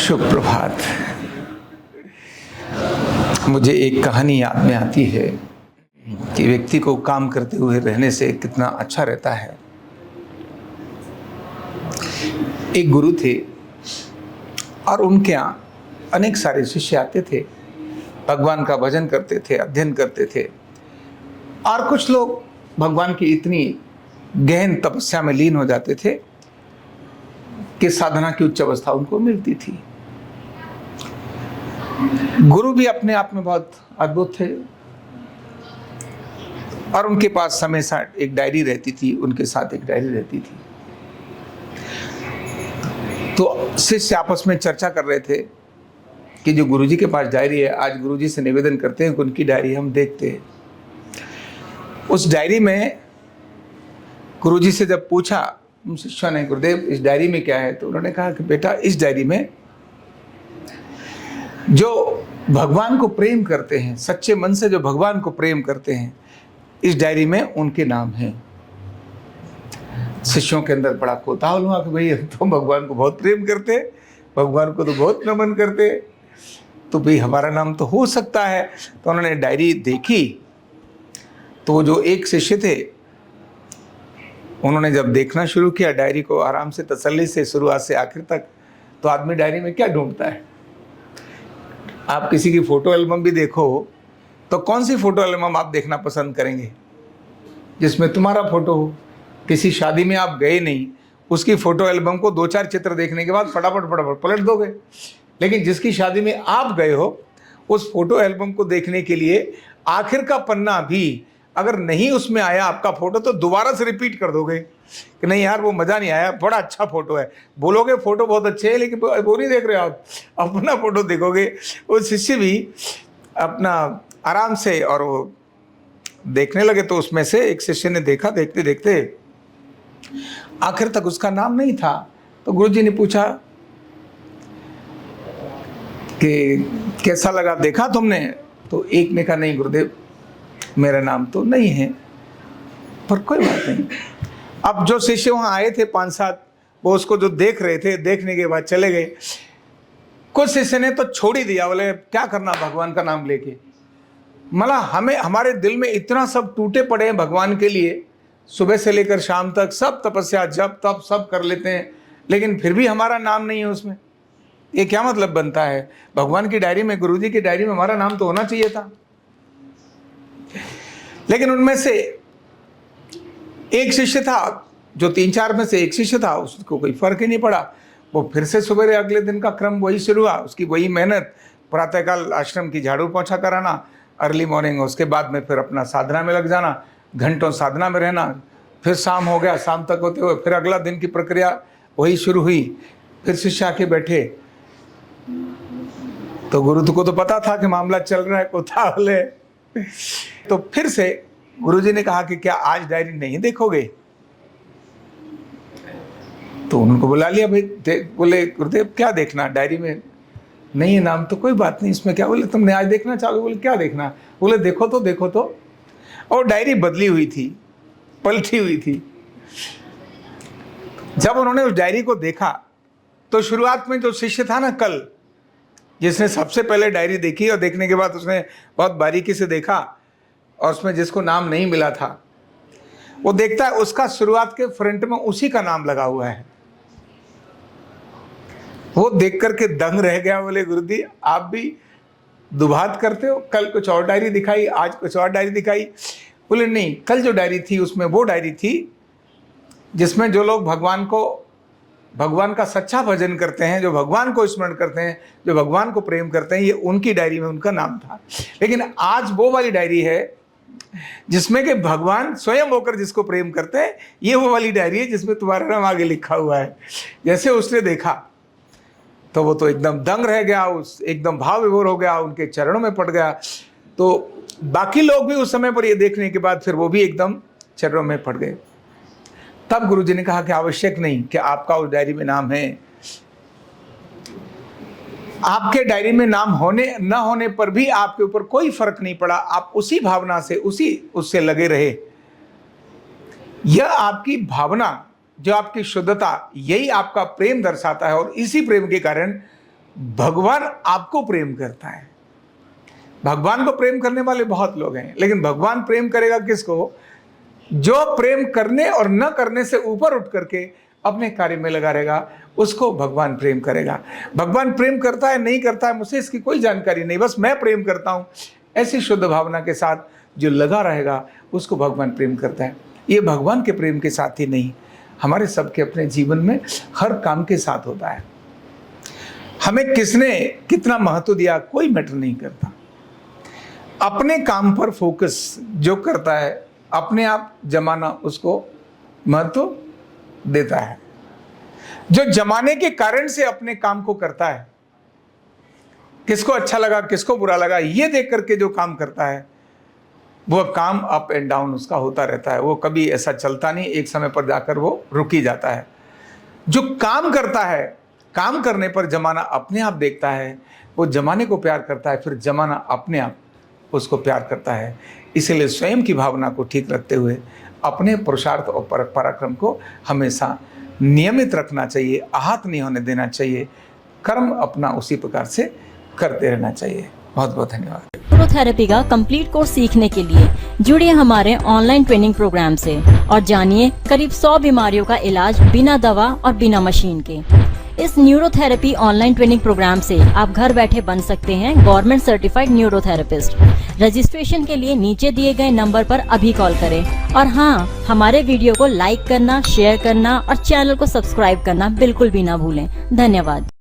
शुभ प्रभात। मुझे एक कहानी याद में आती है कि व्यक्ति को काम करते हुए रहने से कितना अच्छा रहता है। एक गुरु थे और उनके यहाँ अनेक सारे शिष्य आते थे, भगवान का भजन करते थे, अध्ययन करते थे। और कुछ लोग भगवान की इतनी गहन तपस्या में लीन हो जाते थे कि साधना की उच्च अवस्था उनको मिलती थी। गुरु भी अपने आप में बहुत अद्भुत थे और उनके पास हमेशा एक डायरी रहती थी, उनके साथ एक डायरी रहती थी। तो शिष्य आपस में चर्चा कर रहे थे कि जो गुरुजी के पास डायरी है, आज गुरुजी से निवेदन करते हैं कि उनकी डायरी हम देखते हैं। उस डायरी में गुरुजी से जब पूछा शिष्यों ने, गुरुदेव इस डायरी में क्या है, तो उन्होंने कहा कि बेटा इस डायरी में जो भगवान को प्रेम करते हैं, सच्चे मन से जो भगवान को प्रेम करते हैं, इस डायरी में उनके नाम हैं। शिष्यों के अंदर बड़ा कौतूहल हुआ कि भाई हम तो भगवान को बहुत प्रेम करते, भगवान को तो बहुत नमन करते, तो भाई हमारा नाम तो हो सकता है। तो उन्होंने डायरी देखी तो जो एक शिष्य थे उन्होंने जब देखना शुरू किया डायरी को आराम से, तसल्ली से, शुरुआत से आखिर तक, तो आदमी डायरी में क्या ढूंढता है। आप किसी की फोटो एल्बम भी देखो तो कौन सी फोटो एल्बम आप देखना पसंद करेंगे? जिसमें तुम्हारा फोटो हो। किसी शादी में आप गए नहीं, उसकी फोटो एल्बम को 2-4 चित्र देखने के बाद फटाफट पलट दोगे। लेकिन जिसकी शादी में आप गए हो, उस फोटो एल्बम को देखने के लिए आखिर का पन्ना भी अगर नहीं उसमें आया आपका फोटो, तो दोबारा से रिपीट कर दोगे कि नहीं यार वो मज़ा नहीं आया, बड़ा अच्छा फोटो है। बोलोगे फोटो बहुत अच्छे है, लेकिन वो नहीं देख रहे आप, अपना फोटो देखोगे। वो शिष्य भी अपना आराम से और वो देखने लगे। तो उसमें से एक शिष्य ने देखा, देखते देखते आखिर तक उसका नाम नहीं था। तो गुरुजी ने पूछा कि कैसा लगा, देखा तुमने? तो एक ने कहा नहीं गुरुदेव, मेरा नाम तो नहीं है, पर कोई बात नहीं। अब जो शिष्य वहाँ आए थे 5-7, वो उसको जो देख रहे थे, देखने के बाद चले गए। कुछ शिष्य ने तो छोड़ ही दिया, बोले क्या करना भगवान का नाम लेके। मतलब हमें, हमारे दिल में इतना सब टूटे पड़े हैं भगवान के लिए, सुबह से लेकर शाम तक सब तपस्या, जप तप सब कर लेते हैं, लेकिन फिर भी हमारा नाम नहीं है उसमें। ये क्या मतलब बनता है? भगवान की डायरी में, गुरुजी की डायरी में हमारा नाम तो होना चाहिए था। लेकिन उनमें से एक शिष्य था, जो 3-4 में से एक शिष्य था, उसको कोई फर्क ही नहीं पड़ा। वो फिर से सुबह अगले दिन का क्रम वही शुरू हुआ, उसकी वही मेहनत, प्रातःकाल आश्रम की झाड़ू पोछा कराना, अर्ली मॉर्निंग, उसके बाद में फिर अपना साधना में लग जाना, घंटों साधना में रहना, फिर शाम हो गया, शाम तक होते हुए फिर अगला दिन की प्रक्रिया वही शुरू हुई। फिर शिष्य आके बैठे तो गुरु को तो पता था कि मामला चल रहा है, कोताहल है। तो फिर से गुरुजी ने कहा कि क्या आज डायरी नहीं देखोगे? तो उनको बुला लिया। भाई बोले गुरुदेव क्या देखना, डायरी में नहीं है नाम, तो कोई बात नहीं, इसमें क्या। बोले तुमने आज देखना चाहोगे? बोले क्या देखना? बोले देखो तो देखो तो। और डायरी बदली हुई थी, पलटी हुई थी। जब उन्होंने उस डायरी को देखा तो शुरुआत में जो शिष्य था ना कल, जिसने सबसे पहले डायरी देखी और देखने के बाद उसने बहुत बारीकी से देखा और उसमें जिसको नाम नहीं मिला था, वो देखता है उसका शुरुआत के फ्रंट में उसी का नाम लगा हुआ है। वो देख करके दंग रह गया। बोले गुरुजी आप भी दुभात करते हो, कल कुछ और डायरी दिखाई, आज कुछ और डायरी दिखाई। बोले नहीं, कल जो डायरी थी उसमें वो डायरी थी जिसमें जो लोग भगवान का सच्चा भजन करते हैं, जो भगवान को स्मरण करते हैं, जो भगवान को प्रेम करते हैं, ये उनकी डायरी में उनका नाम था। लेकिन आज वो वाली डायरी है जिसमें कि भगवान स्वयं होकर जिसको प्रेम करते हैं, ये वो वाली डायरी है जिसमें तुम्हारा नाम आगे लिखा हुआ है। जैसे उसने देखा तो वो तो एकदम दंग रह गया, उस एकदम भाव विभोर हो गया, उनके चरणों में पड़ गया। तो बाकी लोग भी उस समय पर ये देखने के बाद फिर वो भी एकदम चरणों में पड़ गए। तब गुरुजी ने कहा कि आवश्यक नहीं कि आपका उस डायरी में नाम है। आपके डायरी में नाम होने न होने पर भी आपके ऊपर कोई फर्क नहीं पड़ा। आप उसी भावना से उससे लगे रहे। यह आपकी भावना, जो आपकी शुद्धता, यही आपका प्रेम दर्शाता है। और इसी प्रेम के कारण भगवान आपको प्रेम करता है। भगवान को प्रेम करने वाले बहुत लोग हैं, लेकिन भगवान प्रेम करेगा किसको? जो प्रेम करने और न करने से ऊपर उठ करके अपने कार्य में लगा रहेगा, उसको भगवान प्रेम करेगा। भगवान प्रेम करता है नहीं करता है मुझे इसकी कोई जानकारी नहीं, बस मैं प्रेम करता हूँ, ऐसी शुद्ध भावना के साथ जो लगा रहेगा उसको भगवान प्रेम करता है। ये भगवान के प्रेम के साथ ही नहीं, हमारे सबके अपने जीवन में हर काम के साथ होता है। हमें किसने कितना महत्व दिया कोई मैटर नहीं करता। अपने काम पर फोकस जो करता है, अपने आप जमाना उसको महत्व देता है। जो जमाने के कारण से अपने काम को करता है, किसको अच्छा लगा किसको बुरा लगा ये देख करके जो काम करता है, वो काम अप एंड डाउन उसका होता रहता है। वो कभी ऐसा चलता नहीं, एक समय पर जाकर वो रुक ही जाता है। जो काम करता है, काम करने पर जमाना अपने आप देखता है, वो जमाने को प्यार करता है, फिर जमाना अपने आप उसको प्यार करता है। इसलिए स्वयं की भावना को ठीक रखते हुए अपने पुरुषार्थ और पराक्रम को हमेशा नियमित रखना चाहिए, आहत नहीं होने देना चाहिए। कर्म अपना उसी प्रकार से करते रहना चाहिए। बहुत बहुत धन्यवाद। न्यूरोथेरेपी का कंप्लीट कोर्स सीखने के लिए जुड़िए हमारे ऑनलाइन ट्रेनिंग प्रोग्राम से और जानिए करीब 100 बीमारियों का इलाज बिना दवा और बिना मशीन के। इस न्यूरोथेरेपी ऑनलाइन ट्रेनिंग प्रोग्राम से आप घर बैठे बन सकते हैं गवर्नमेंट सर्टिफाइड न्यूरोथेरेपिस्ट। रजिस्ट्रेशन के लिए नीचे दिए गए नंबर पर अभी कॉल करें और हाँ, हमारे वीडियो को लाइक करना, शेयर करना और चैनल को सब्सक्राइब करना बिल्कुल भी ना भूलें। धन्यवाद।